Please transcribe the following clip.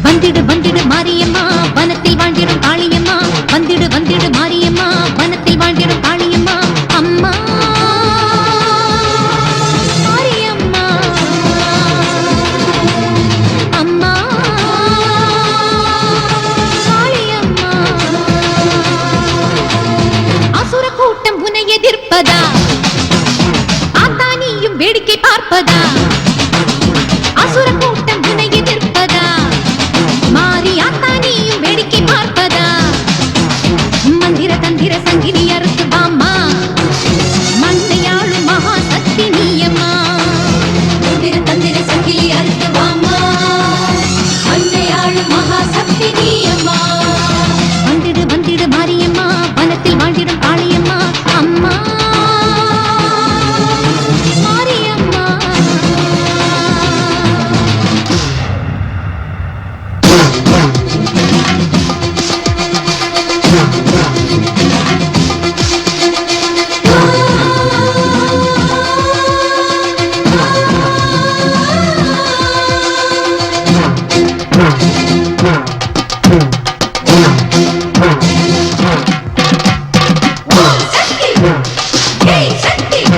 வந்திடு வந்திடு மாரியம்மா வனத்தில் வாழ்ந்திடும் காளியம்மா வந்திடு வந்திடு மாரியம்மா வனத்தில் வாழ்ந்திடும் காளியம்மா அம்மா மாரியம்மா அம்மா காளியம்மா அசுர கூட்டம் உன்னை எதிர்ப்பதா ஆத்தானியும் வேடிக்கை பார்ப்பதா